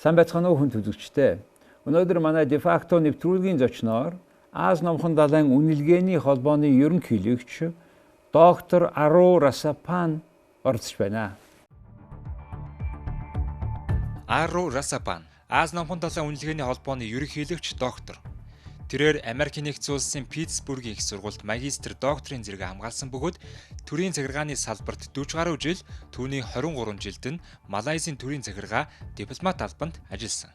Сайн байцгаана уу хүн төлөвчтэй. Өнөөдөр манай дефакто нэвтрүүлгийн зочноор Ази Номхон далайн үнэлгээний холбооны ерөнхийлөгч доктор Ару Расаппан оролцож байна. Ару Расаппан, Ази Номхон далайн үнэлгээний холбооны ерөнхийлөгч доктор. Тэрээр Америкийн нэгдсэн улсын Питтсбургийн их сургуульд магистр докторийн зэрэг хамгаалсан бөгөөд төрийн захиргааны салбарт 40 гаруй жил, түүний 23 жилд нь Малайзийн төрийн захиргаа дипломат албанд ажилласан.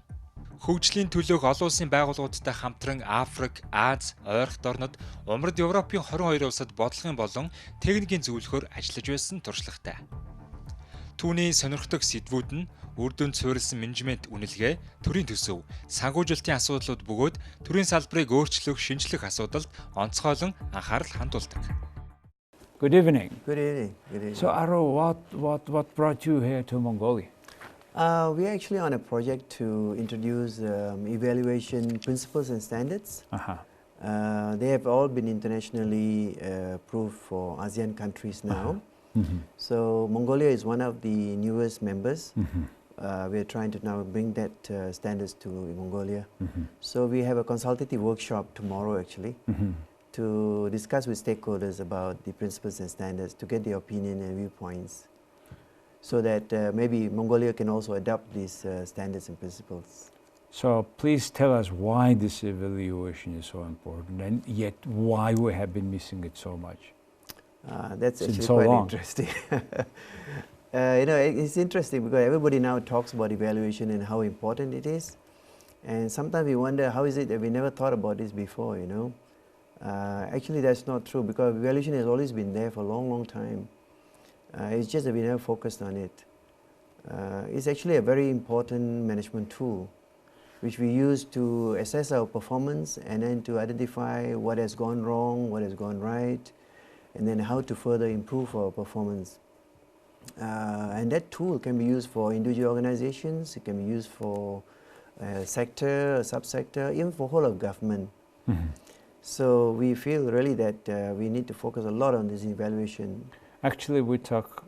Хөгжлийн төлөөх олон улсын байгууллагуудтай хамтран Африк, Аз, ойролт орнод, Умард Европын 22 улсад бодлогын болон техникийн зөвлөхөөр ажиллаж байсан туршлагатай. Түүний сонирхдог сэдвүүд нь үр дүнд суурилсан менежмент үнэлгээ, төрийн төсөв, санхүүжилтийн асуудлууд бөгөөд төрийн салбарыг өөрчлөх, шинжлэх асуудалд онцгойлон анхаарал хандуулдаг. Good evening. Good evening. Good evening. So Aru, what brought you here to Mongolia? We're actually on a project to introduce evaluation principles and standards. They have all been internationally approved for ASEAN countries now. So Mongolia is one of the newest members. We're trying to now bring that standards to Mongolia. So we have a consultative workshop tomorrow actually to discuss with stakeholders about the principles and standards, to get their opinion and viewpoints, so that maybe Mongolia can also adopt these standards and principles. So please tell us why this evaluation is so important, and yet why we have been missing it so much. That's Since actually so quite long. interesting. You know, it's interesting because everybody now talks about evaluation and how important it is, and sometimes we wonder how is it that we never thought about this before, you know. Actually that's not true, because evaluation has always been there for a long time. It's just that we never focused on it. It's actually a very important management tool which we use to assess our performance and then to identify what has gone wrong, what has gone right, and then how to further improve our performance. And that tool can be used for individual organizations, it can be used for a sector, a subsector, even for whole of government. So we feel really that we need to focus a lot on this evaluation. Actually, we talk,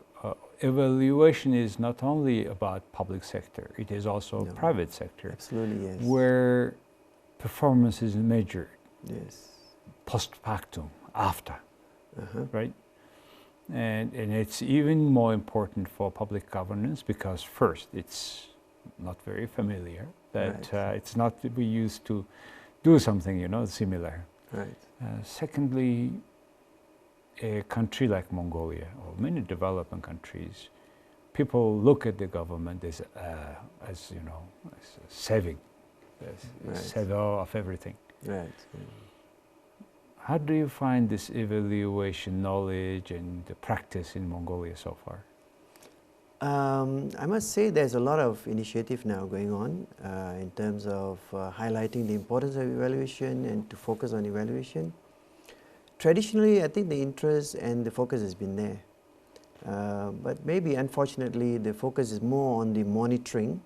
evaluation is not only about public sector, it is also private sector. Absolutely, yes. Where performance is measured. Yes. Post factum, after, right? And it's even more important for public governance because first, it's not very familiar, that it's not we used to do something, you know, similar. Right. Secondly, a country like Mongolia or many developing countries, people look at the government as you know, as saving, as savior of everything. Right. How do you find this evaluation knowledge and the practice in Mongolia so far? I must say there's a lot of initiative now going on in terms of highlighting the importance of evaluation and to focus on evaluation. Traditionally, I think the interest and the focus has been there. But maybe, unfortunately, the focus is more on the monitoring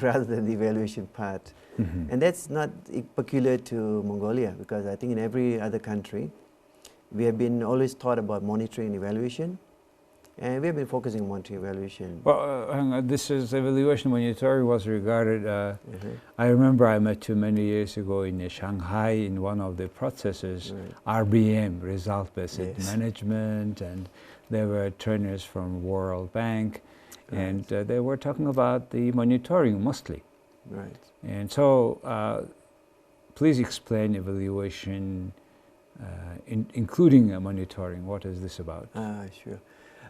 rather than the evaluation part. And that's not peculiar to Mongolia, because I think in every other country, we have been always taught about monitoring and evaluation. And we have been focusing on monitoring evaluation. Well, this is evaluation monitoring was regarded, I remember I met you many years ago in Shanghai in one of the processes, RBM, result-based management, and there were trainers from World Bank, and they were talking about the monitoring mostly. Right. And so, please explain evaluation, including monitoring. What is this about? Sure.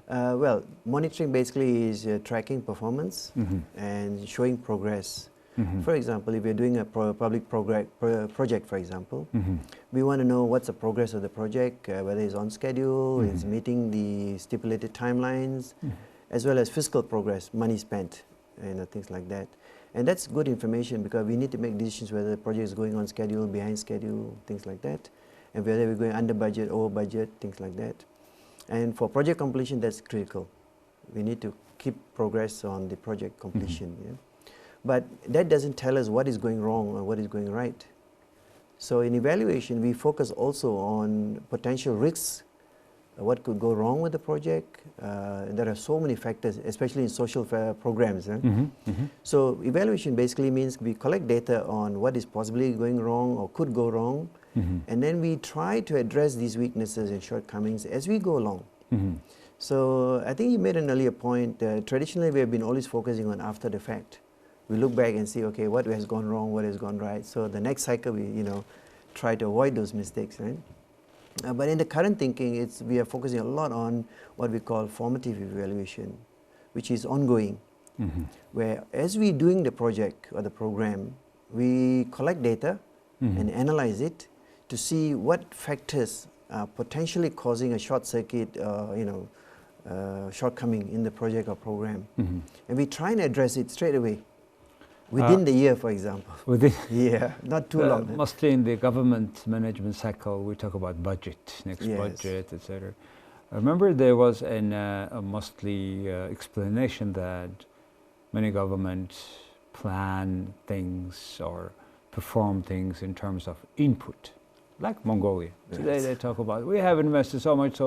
Well, monitoring basically is tracking performance and showing progress. For example, if you're doing a public project, for example, we want to know what's the progress of the project, whether it's on schedule, it's meeting the stipulated timelines, as well as fiscal progress, money spent, things like that. And that's good information, because we need to make decisions whether the project is going on schedule, behind schedule, things like that, and whether we're going under budget, over budget, things like that. And for project completion, that's critical. We need to keep progress on the project completion. But that doesn't tell us what is going wrong or what is going right. So in evaluation, we focus also on potential risks what could go wrong with the project. There are so many factors, especially in social programs. So evaluation basically means we collect data on what is possibly going wrong or could go wrong, and then we try to address these weaknesses and shortcomings as we go along. So I think you made an earlier point. Traditionally, we have been always focusing on after the fact. We look back and see, okay, what has gone wrong, what has gone right. So the next cycle, we try to avoid those mistakes, right? But in the current thinking, we are focusing a lot on what we call formative evaluation, which is ongoing, where as we're doing the project or the program, we collect data and analyze it to see what factors are potentially causing a short circuit, shortcoming in the project or program. And we try and address it straight away, within the year, for example. Yeah, not too long. Mostly in the government management cycle, we talk about budget, next budget, etc. I remember there was a mostly explanation that many governments plan things or perform things in terms of input, like Mongolia. Today they talk about, we have invested so much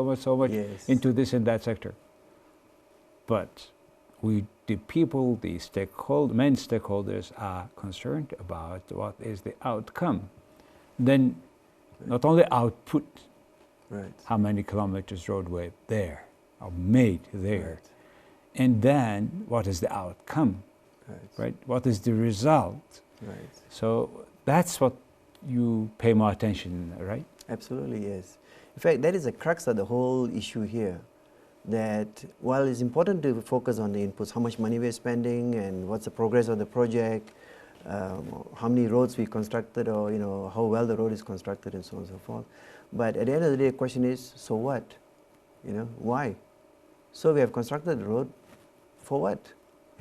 into this and that sector. But the people, the main stakeholders are concerned about what is the outcome. Then not only output, how many kilometers roadway there are made there, and then what is the outcome, right? What is the result? So that's what you pay more attention, right? Absolutely, yes. In fact, that is the crux of the whole issue here. That while it's important to focus on the inputs, how much money we're spending and what's the progress of the project, how many roads we constructed, or how well the road is constructed, and so on and so forth. But at the end of the day, the question is, so what? Why? So we have constructed the road for what?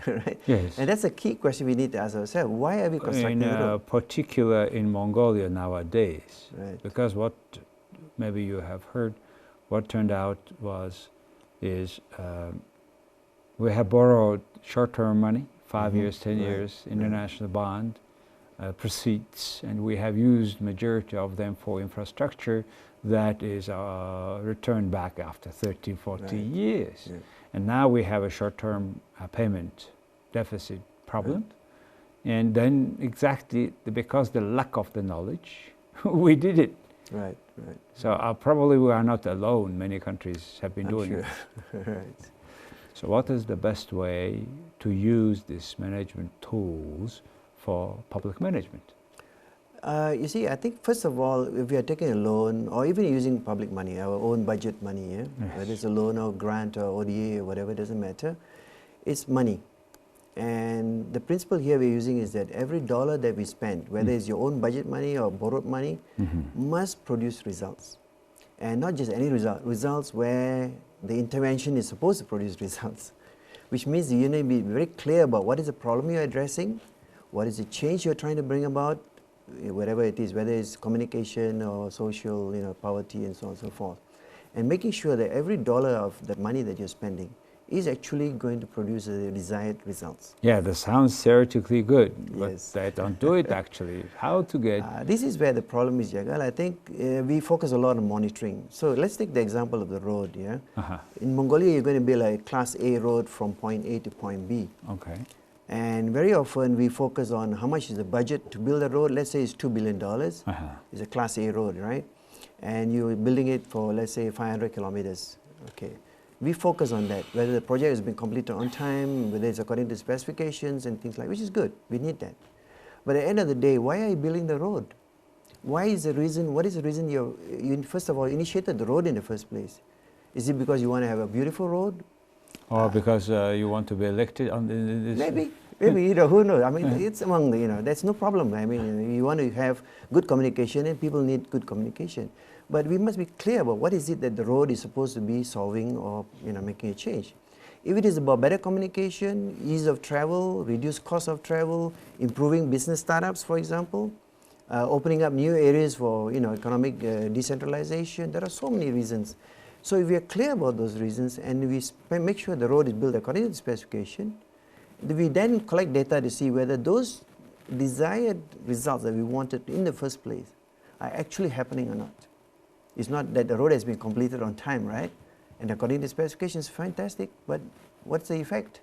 Right? Yes. And that's a key question we need to ask ourselves. Why are we constructing the road? In particular in Mongolia nowadays, because what maybe you have heard, what turned out is we have borrowed short-term money, 5 years, 10 years, international bond proceeds, and we have used majority of them for infrastructure that is returned back after 30, 40 years. And now we have a short-term payment deficit problem. And then exactly because the lack of the knowledge, we did it. So probably we are not alone. Many countries have been doing it. So what is the best way to use these management tools for public management? You see, I think first of all, if we are taking a loan or even using public money, our own budget money, whether it's a loan or grant or ODA or whatever, it doesn't matter, it's money. And the principle here we're using is that every dollar that we spend, whether it's your own budget money or borrowed money, must produce results. And not just any result, results where the intervention is supposed to produce results, which means you need to be very clear about what is the problem you're addressing, what is the change you're trying to bring about, whatever it is, whether it's communication or social, poverty and so on and so forth. And making sure that every dollar of the money that you're spending is actually going to produce the desired results. Yeah, that sounds theoretically good, but they don't do it actually. How to get... this is where the problem is, Jagal. I think we focus a lot on monitoring. So let's take the example of the road, In Mongolia, you're going to build a Class A road from point A to point B. And very often we focus on how much is the budget to build a road. Let's say it's $2 billion. It's a Class A road, right? And you're building it for, let's say, 500 kilometers. We focus on that, whether the project has been completed on time, whether it's according to specifications and things like, which is good. We need that. But at the end of the day, why are you building the road? What is the reason you first of all initiated the road in the first place? Is it because you want to have a beautiful road? Or because you want to be elected on this? Maybe, who knows? I mean, it's among the, that's no problem. I mean, you want to have good communication, and people need good communication. But we must be clear about what is it that the road is supposed to be solving or, making a change. If it is about better communication, ease of travel, reduced cost of travel, improving business startups, for example, opening up new areas for, economic decentralization, there are so many reasons. So if we are clear about those reasons and we make sure the road is built according to the specification, we then collect data to see whether those desired results that we wanted in the first place are actually happening or not. It's not that the road has been completed on time, right? And according to specifications, fantastic, but what's the effect?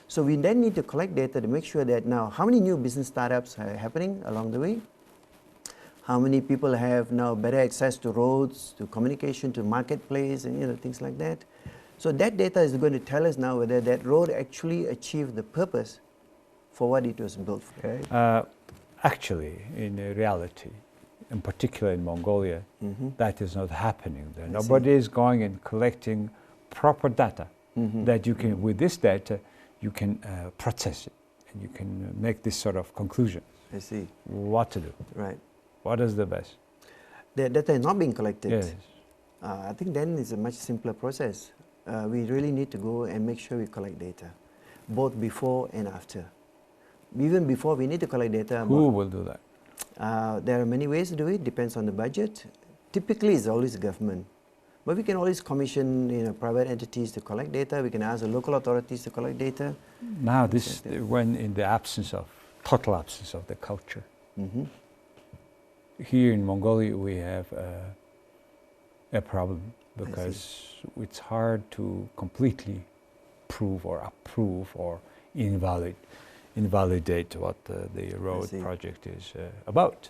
So we then need to collect data to make sure that now how many new business startups are happening along the way? How many people have now better access to roads, to communication, to marketplace, and things like that. So that data is going to tell us now whether that road actually achieved the purpose for what it was built for. Actually, in reality, in particular in Mongolia, that is not happening there. Nobody is going and collecting proper data that you can, with this data, you can process it and you can make this sort of conclusion. I see. What to do. Right. What is the best? The data is not being collected. Yes. I think then it's a much simpler process. We really need to go and make sure we collect data, both before and after. Even before, we need to collect data. Who will do that? There are many ways to do it, depends on the budget. Typically, it's always the government. But we can always commission private entities to collect data. We can ask the local authorities to collect data. Now, this when in the absence of, total absence of the culture. Here in Mongolia, we have a problem because it's hard to completely prove or approve or invalidate what the road project is about,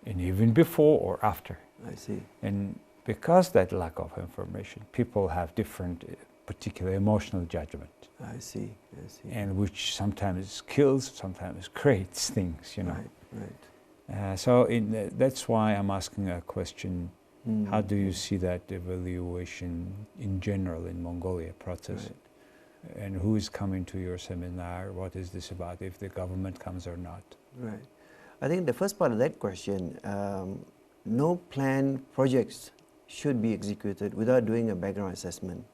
and even before or after. I see. And because that lack of information, people have different, particular emotional judgment. I see. I see. And which sometimes kills, sometimes creates things, Right. Right. So that's why I'm asking a question. How do you see that evaluation in general in Mongolia process? Right. And who is coming to your seminar? What is this about, if the government comes or not? Right. I think the first part of that question, no planned projects should be executed without doing a background assessment.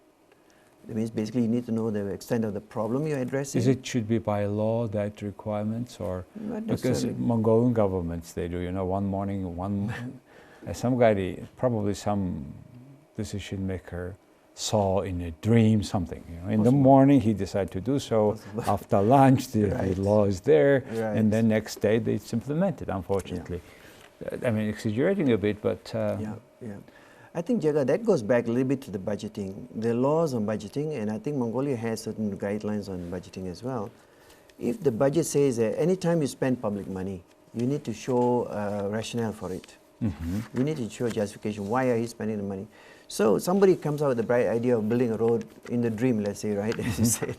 That means basically you need to know the extent of the problem you're addressing. Should be by law that requirements, or Not because necessarily. Mongolian governments, they do, one morning, some guy, probably some decision maker saw in a dream something. In the morning he decided to do so. After lunch the law is there, and then next day it's implemented, unfortunately. I mean, exaggerating a bit, but... I think, Jaga, that goes back a little bit to the budgeting. The laws on budgeting, and I think Mongolia has certain guidelines on budgeting as well. If the budget says that anytime you spend public money, you need to show rationale for it. You need to show justification. Why are you spending the money? So somebody comes out with the bright idea of building a road in the dream, let's say, right, as you said.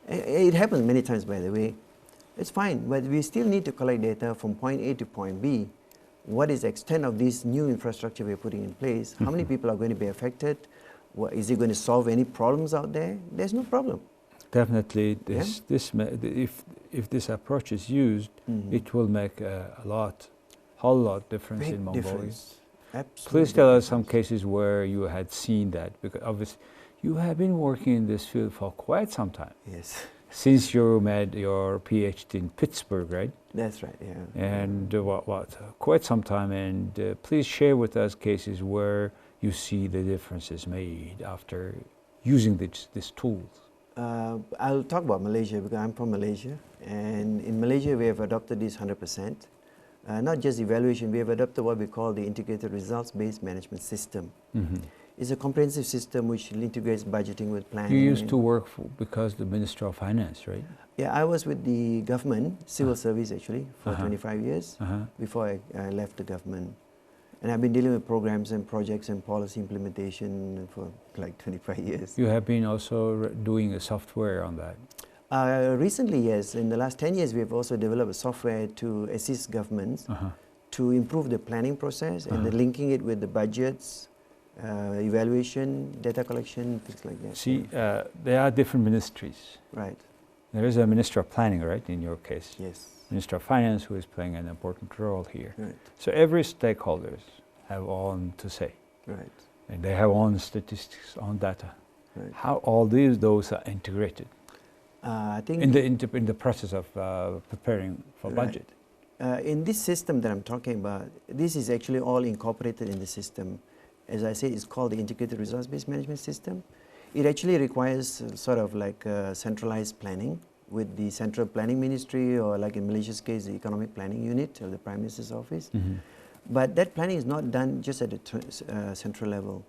It happens many times, by the way. It's fine, but we still need to collect data from point A to point B. What is the extent of this new infrastructure we're putting in place? How many people are going to be affected? Is it going to solve any problems out there? There's no problem. Definitely, if this approach is used, it will make a whole lot difference in Mongolia. Difference. Absolutely. Please tell us some cases where you had seen that, because obviously you have been working in this field for quite some time. Yes. Since you made your PhD in Pittsburgh, right? That's right, yeah. And quite some time. And please share with us cases where you see the differences made after using these tools. I'll talk about Malaysia because I'm from Malaysia. And in Malaysia, we have adopted this 100%. Not just evaluation, we have adopted what we call the integrated results-based management system. It's a comprehensive system which integrates budgeting with planning. You used to work because the Minister of Finance, right? Yeah, I was with the government, civil service actually, for 25 years before I left the government. And I've been dealing with programs and projects and policy implementation for like 25 years. You have been also doing a software on that? Recently, yes. In the last 10 years, we have also developed a software to assist governments to improve the planning process and the linking it with the budgets, evaluation, data collection, things like that. See, there are different ministries. Right. There is a Minister of Planning, right, in your case? Yes. Minister of Finance, who is playing an important role here. Right. So every stakeholders have own to say. Right. And they have own statistics, own data. Right. How all those are integrated? I think in the process of preparing for budget. In this system that I'm talking about, this is actually all incorporated in the system. As I say, it's called the integrated results-based management system. It actually requires sort of like centralized planning with the Central Planning Ministry, or like in Malaysia's case, the Economic Planning Unit of the Prime Minister's Office. But that planning is not done just at the central level.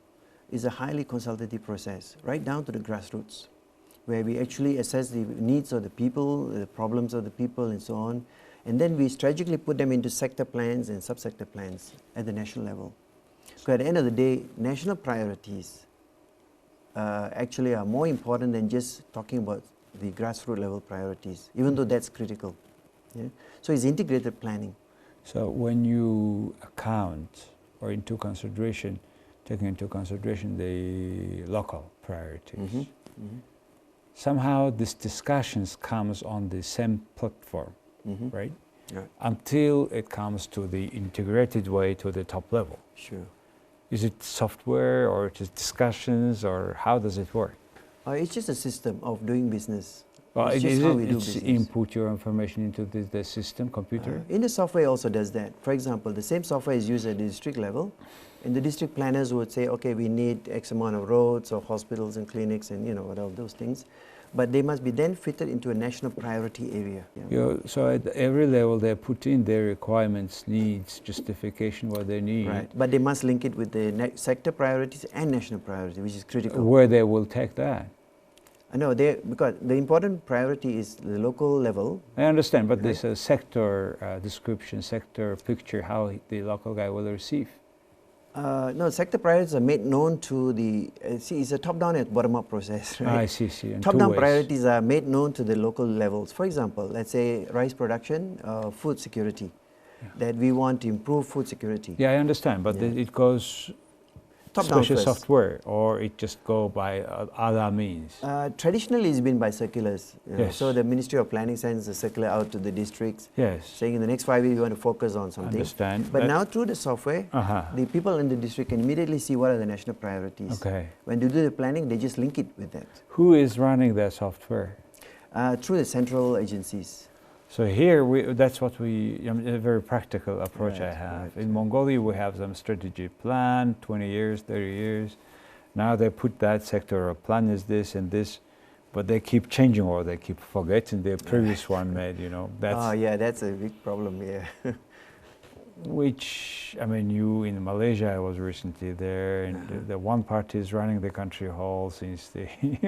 It's a highly consultative process, right down to the grassroots, where we actually assess the needs of the people, the problems of the people, and so on. And then we strategically put them into sector plans and subsector plans at the national level. So at the end of the day, national priorities actually are more important than just talking about the grassroots level priorities, even though that's critical. Yeah? So it's integrated planning. So when you account or taking into consideration the local priorities, somehow this discussions comes on the same platform, right? Yeah. Until it comes to the integrated way to the top level. Sure. Is it software or it is discussions or how does it work? It's just a system of doing business. Well, it's just how we do business. Input your information into the system, computer? In the software also does that. For example, the same software is used at the district level, and the district planners would say, okay, we need X amount of roads or hospitals and clinics and what all those things. But they must be then fitted into a national priority area. Yeah. So at every level they put in their requirements, needs, justification, what they need. Right, but they must link it with the sector priorities and national priority, which is critical. Where they will take that? No, because the important priority is the local level. I understand, but there's a sector description, sector picture, how the local guy will receive. No, sector priorities are made known to the, see, it's a top-down and bottom-up process, right? I see. Top-down priorities are made known to the local levels. For example, let's say rice production, food security, that we want to improve food security. Yeah, I understand, but it goes top-down special first. Software, or it just go by other means? Traditionally, it's been by circulars. Yes. So the Ministry of Planning sends a circular out to the districts, Yes. saying in the next 5 years we want to focus on something. Understand. But now through the software, the people in the district can immediately see what are the national priorities. Okay. When they do the planning, they just link it with that. Who is running that software? Through the central agencies. So here, that's what a very practical approach I have. Right. In Mongolia, we have some strategy plan, 20 years, 30 years. Now they put that sector plan is this and this, but they keep changing or they keep forgetting the previous one made, That's that's a big problem, yeah. Which, you in Malaysia, I was recently there, and the one party is running the country hall since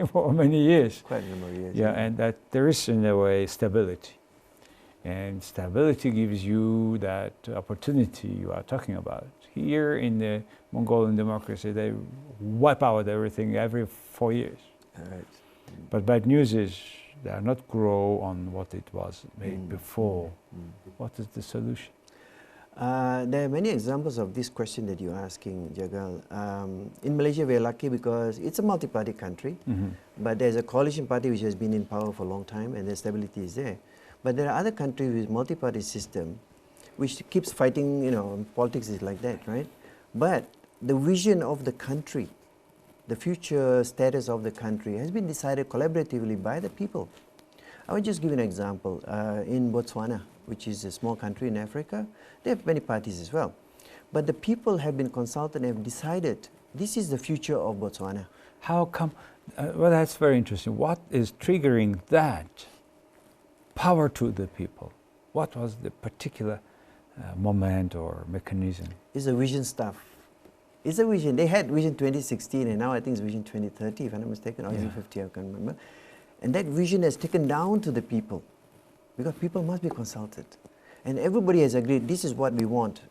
for many years. Quite a number of years. Yeah, and that there is in a way stability. And stability gives you that opportunity you are talking about. Here in the Mongolian democracy, they wipe out everything every 4 years. Right. But bad news is they are not grow on what it was made before. What is the solution? There are many examples of this question that you're asking, Jagal. In Malaysia, we're lucky because it's a multi-party country, but there's a coalition party which has been in power for a long time, and the stability is there. But there are other countries with multi-party system which keeps fighting, politics is like that, right? But the vision of the country, the future status of the country has been decided collaboratively by the people. I will just give you an example. In Botswana, which is a small country in Africa, they have many parties as well. But the people have been consulted and have decided this is the future of Botswana. How come? Well, that's very interesting. What is triggering that power to the people? What was the particular moment or mechanism? It's a vision stuff. It's a vision. They had Vision 2016 and now I think it's Vision 2030, if I'm not mistaken, or is it 50, I can't remember. And that vision has taken down to the people because people must be consulted. And everybody has agreed this is what we want,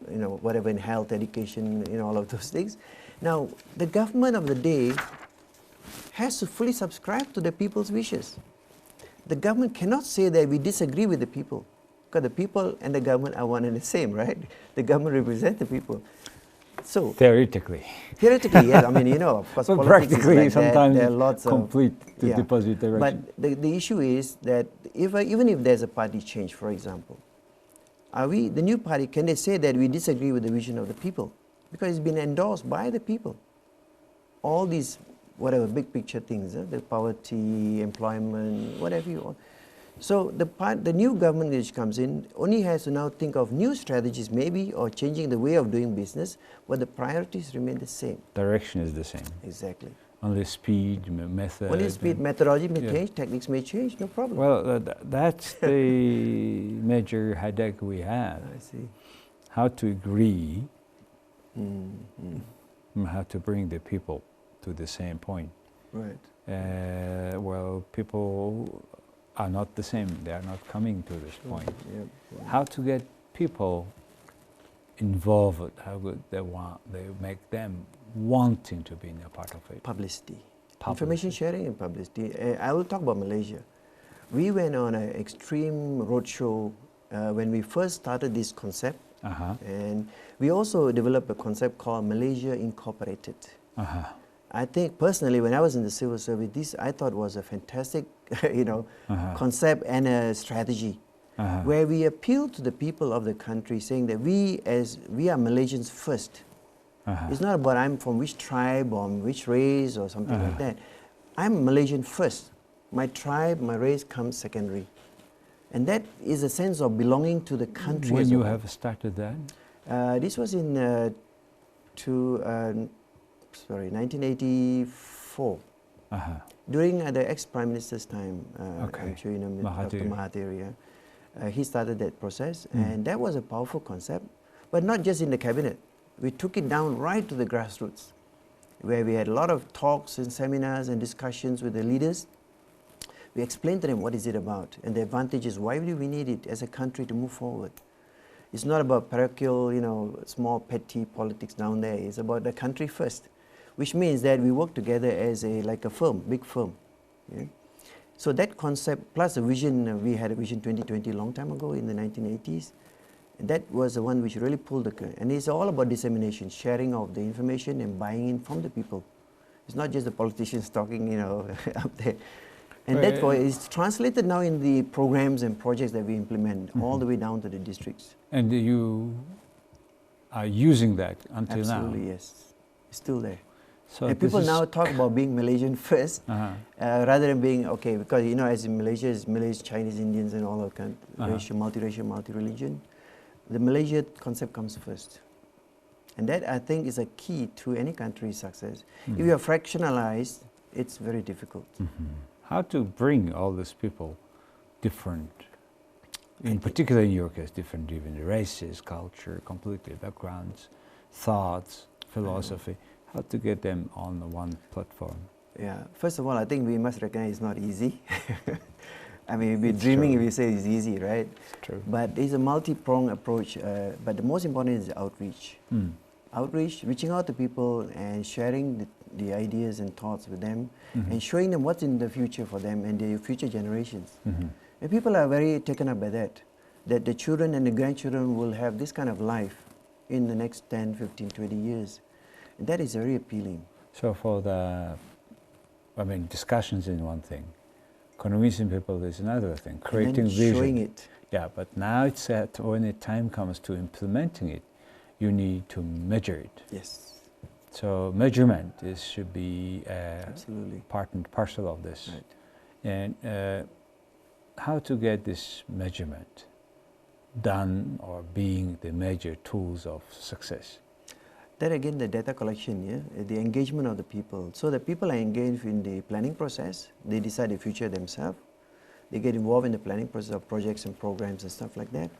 whatever in health, education, all of those things. Now, the government of the day has to fully subscribe to the people's wishes. The government cannot say that we disagree with the people, because the people and the government are one and the same, right? The government represents the people. So theoretically, yes. Of course, but politics practically, is like sometimes that. There are lots complete the deposit direction. But the issue is that even if there's a party change, for example, the new party, can they say that we disagree with the vision of the people? Because it's been endorsed by the people. All these big picture things, the poverty, employment, whatever you want. So the new government which comes in only has to now think of new strategies maybe or changing the way of doing business, but the priorities remain the same. Direction is the same. Exactly. Only speed, method. Only speed, methodology may change, techniques may change, no problem. Well, that's the major headache we have. I see. how to agree, how to bring the people to the same point. Right. Well, people are not the same. They are not coming to this point. Yep. How to get people involved? How good they make them wanting to be in a part of it. Publicity. Information sharing and publicity. I will talk about Malaysia. We went on an extreme roadshow when we first started this concept, and we also developed a concept called Malaysia Incorporated. I think personally, when I was in the civil service, this I thought was a fantastic, concept and a strategy, where we appeal to the people of the country, saying that we are Malaysians first. It's not about I'm from which tribe or which race or something like that. I'm Malaysian first. My tribe, my race comes secondary. And that is a sense of belonging to the country. When you have started that? This was in 1984. During the ex-Prime Minister's time, I'm sure you know Dr. Mahathir. He started that process, and that was a powerful concept, but not just in the cabinet. We took it down right to the grassroots, where we had a lot of talks and seminars and discussions with the leaders. We explained to them what is it about and the advantages, why do we need it as a country to move forward. It's not about parochial, small petty politics down there. It's about the country first, which means that we work together as like a firm, big firm. Yeah? So that concept plus a vision, we had a Vision 2020 a long time ago in the 1980s. And that was the one which really pulled the curtain. And it's all about dissemination, sharing of the information and buying in from the people. It's not just the politicians talking, up there. And that's why it's translated now in the programs and projects that we implement, all the way down to the districts. And you are using that until now? Absolutely, yes. It's still there. So and people now talk about being Malaysian first, rather than being, because as in Malaysia, it's Malays, Chinese, Indians, and all of that, multiracial, multi-religion. The Malaysia concept comes first. And that, I think, is a key to any country's success. If you are fractionalized, it's very difficult. How to bring all these people different, in particular in your case, different even races, culture, completely backgrounds, thoughts, philosophy, how to get them on the one platform? Yeah, first of all, I think we must recognize it's not easy. I mean, we're dreaming if we say it's easy, right? It's true. But it's a multi-pronged approach. But the most important is outreach. Outreach, reaching out to people and sharing the ideas and thoughts with them, and showing them what's in the future for them and their future generations. And people are very taken up by that the children and the grandchildren will have this kind of life in the next 10, 15, 20 years. And that is very appealing. So for discussions is one thing. Convincing people is another thing. Creating vision. Showing it. Yeah, but now it's that when the time comes to implementing it, you need to measure it. Yes. So measurement should be absolutely part and parcel of this. Right. And how to get this measurement done or being the major tools of success? That again, the data collection, the engagement of the people. So the people are engaged in the planning process. They decide the future themselves. They get involved in the planning process of projects and programs and stuff like that.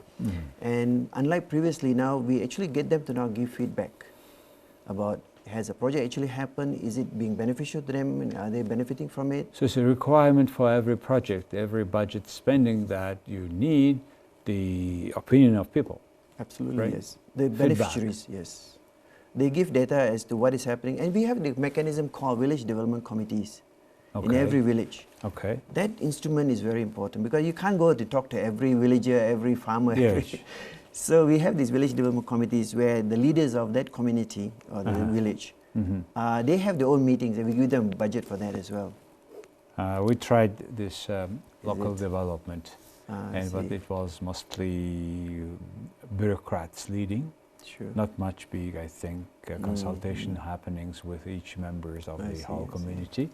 And unlike previously, now we actually get them to now give feedback about, has a project actually happened? Is it being beneficial to them? And are they benefiting from it? So it's a requirement for every project, every budget spending that you need the opinion of people. Absolutely, right? yes. The beneficiaries, yes. They give data as to what is happening. And we have the mechanism called village development committees in every village. Okay. That instrument is very important because you can't go to talk to every villager, every farmer. Yes. So we have these village development committees where the leaders of that community or the village, they have their own meetings and we give them budget for that as well. We tried this local development, but it was mostly bureaucrats leading. Sure. Not much big, I think, consultation happenings with each members of the whole community.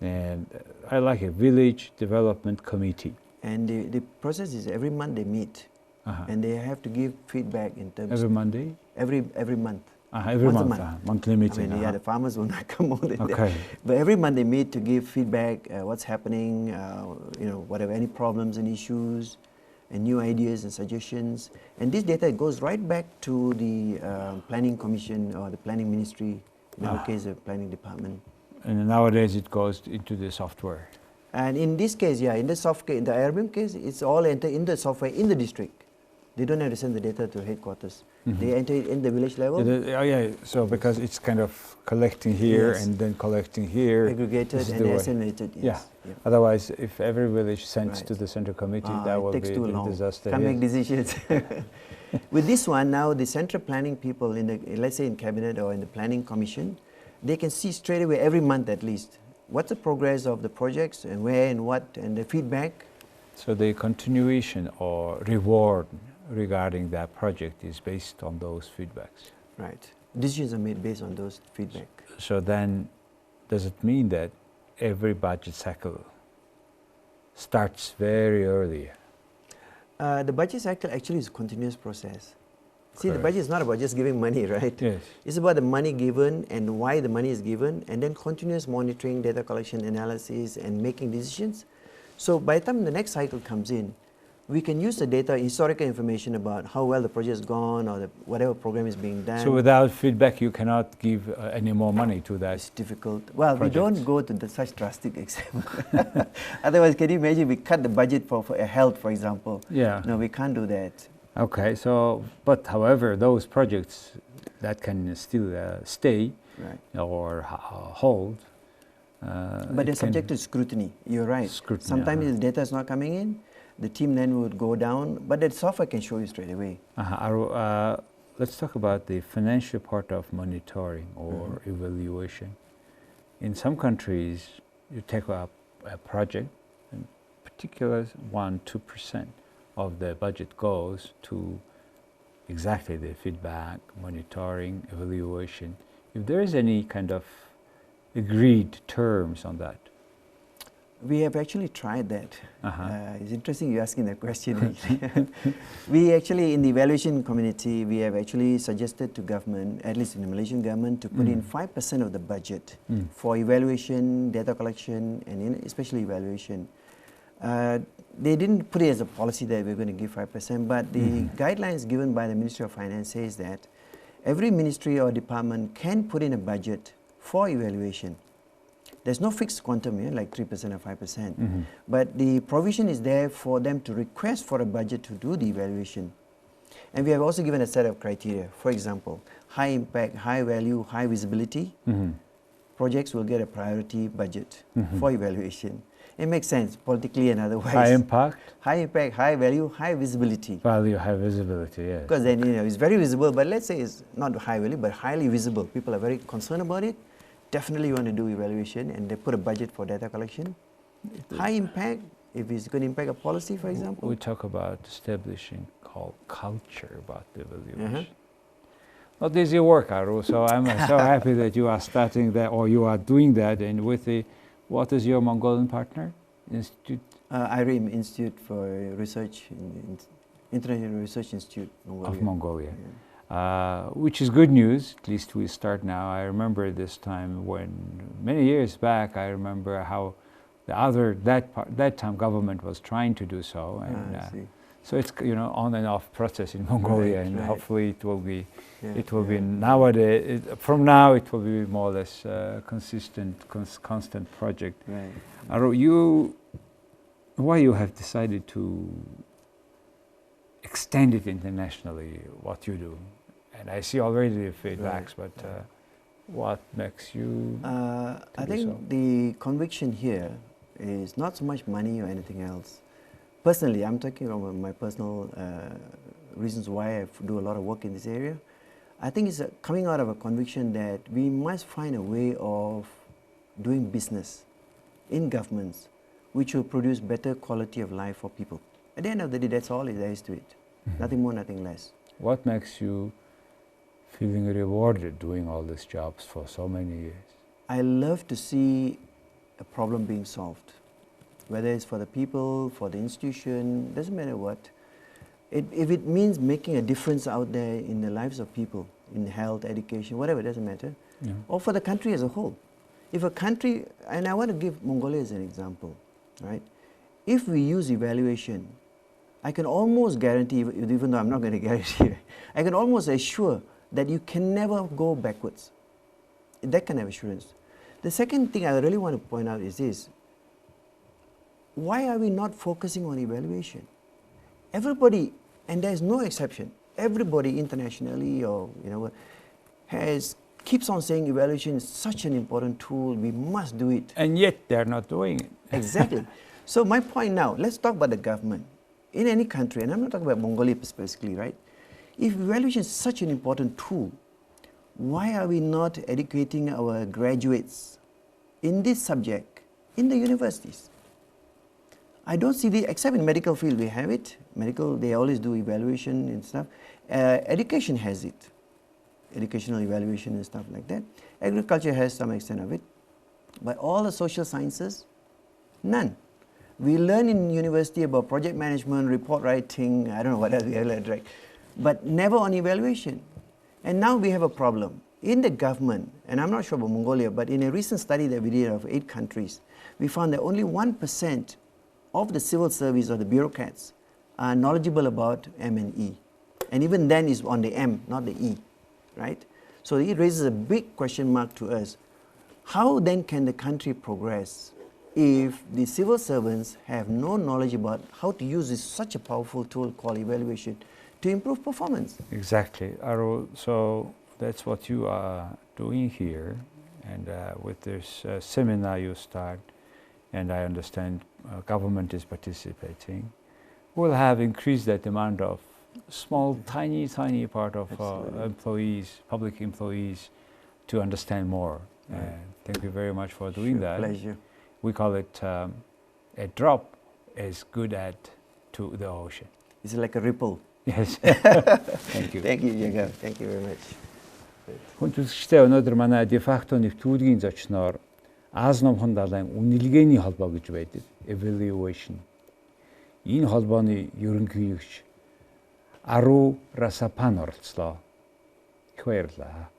And I like a village development committee. And the process is every month they meet. And they have to give feedback in terms every Monday? Every month. Every month, monthly meeting. I mean, the farmers will not come more than that. But every month they meet to give feedback, what's happening, whatever, any problems and issues. and new ideas and suggestions. And this data goes right back to the planning commission or the planning ministry, in our case the planning department. And nowadays it goes into the software. And in this case, yeah, in the software, in the IRBM case, it's all entered in the software in the district. They don't have to send the data to headquarters. They enter it in the village level. So because it's kind of collecting here Yes. and then collecting here. Aggregated and assimilated, yes. Yeah. Otherwise, if every village sends Right. to the central committee, that will takes be too a long. disaster. Can't yes. make decisions. With this one, now the central planning people in the, let's say in cabinet or in the planning commission, they can see straight away every month at least what's the progress of the projects and where and what and the feedback. So the continuation or reward regarding that project is based on those feedbacks. Right. Decisions are made based on those feedback. So then, does it mean that every budget cycle starts very early? The budget cycle actually is a continuous process. See, the Correct. budget is not about just giving money, right? Yes. It's about the money given and why the money is given, and then continuous monitoring, data collection, analysis, and making decisions. So by the time the next cycle comes in, we can use the data, historical information about how well the project has gone or whatever program is being done. So without feedback, you cannot give any more money to that. It's difficult. Well, projects. we don't go to such drastic example. Otherwise, can you imagine we cut the budget for health, for example? Yeah. No, we can't do that. Okay. So, but however, those projects that can still stay Right. or hold. But they're subject to scrutiny. You're right. Scrutiny, Sometimes the data is not coming in. The team then would go down, but the software can show you straight away. Aru, let's talk about the financial part of monitoring or evaluation. In some countries, you take up a project, in particular 1-2% of the budget goes to exactly the feedback, monitoring, evaluation. If there is any kind of agreed terms on that. We have actually tried that. It's interesting you asking that question. We actually, in the evaluation community, we have actually suggested to government, at least in the Malaysian government, to put in 5% of the budget for evaluation, data collection, and especially evaluation. They didn't put it as a policy that we're going to give 5%, but the guidelines given by the Ministry of Finance says that every ministry or department can put in a budget for evaluation. There's no fixed quantum here, like 3% or 5%. But the provision is there for them to request for a budget to do the evaluation. And we have also given a set of criteria. For example, high impact, high value, high visibility. Projects will get a priority budget for evaluation. It makes sense politically and otherwise. High impact? High impact, high value, high visibility. Value, high visibility, yes. Because then, it's very visible, but let's say it's not high value, but highly visible. People are very concerned about it. Definitely you want to do evaluation, and they put a budget for data collection. High impact, if it's going to impact a policy, for example. We talk about establishing culture about the evaluation. Not easy work, Aru, so I'm so happy that you are starting that, or you are doing that, and with the, what is your Mongolian partner? Institute? IRIM, Institute for Research, International Research Institute of Mongolia. Which is good news, at least we start now. I remember this time when, many years back, I remember how that time government was trying to do so. And so it's, on and off process in Mongolia, and hopefully it will be, nowadays, from now it will be more or less consistent, constant project. Right. Aru, why you have decided to extend it internationally, what you do? And I see already the feedbacks, but what makes you I think the conviction here is not so much money or anything else. Personally, I'm talking about my personal reasons why I do a lot of work in this area. I think it's coming out of a conviction that we must find a way of doing business in governments which will produce better quality of life for people. At the end of the day, that's all there is to it. Nothing more, nothing less. What makes you feeling rewarded doing all these jobs for so many years? I love to see a problem being solved, whether it's for the people, for the institution, doesn't matter what. If it means making a difference out there in the lives of people, in health, education, whatever, it doesn't matter, or for the country as a whole. If a country, and I want to give Mongolia as an example, right? If we use evaluation I can almost guarantee, even though I'm not going to guarantee, I can almost assure that you can never go backwards. That kind of assurance. The second thing I really want to point out is this. Why are we not focusing on evaluation? Everybody, and there's no exception, everybody internationally or keeps on saying evaluation is such an important tool, we must do it. And yet they're not doing it. Exactly. So my point now, let's talk about the government. In any country, and I'm not talking about Mongolia specifically, right? If evaluation is such an important tool, why are we not educating our graduates in this subject in the universities? I don't see except in medical field we have it. Medical, they always do evaluation and stuff. Education has it. Educational evaluation and stuff like that. Agriculture has some extent of it. But all the social sciences, none. We learn in university about project management, report writing, I don't know what else we have learned, right? But never on evaluation. And now we have a problem. In the government, and I'm not sure about Mongolia, but in a recent study that we did of 8 countries, we found that only 1% of the civil service or the bureaucrats are knowledgeable about M&E. And even then is on the M, not the E, right? So it raises a big question mark to us. How then can the country progress if the civil servants have no knowledge about how to use this such a powerful tool called evaluation to improve performance? Exactly, Aru. So that's what you are doing here, and with this seminar you start, and I understand government is participating. We'll have increased that amount of small, tiny part of employees, public employees, to understand more. Thank you very much for doing that. Pleasure. We call it a drop is good to the ocean. It's like a ripple. Yes. Thank you. Thank you, Jacob. Thank you very much. Хүн төлөвчтэй өнөөдөр манай дефакто нэвтрүүлгийн зочноор Ази Номхон далайн үнэлгээний холбоо гэж байдаг. Evaluation. Энэ холбооны ерөнхийлөгч Ару Расаппан оролцлоо. Их баярлалаа.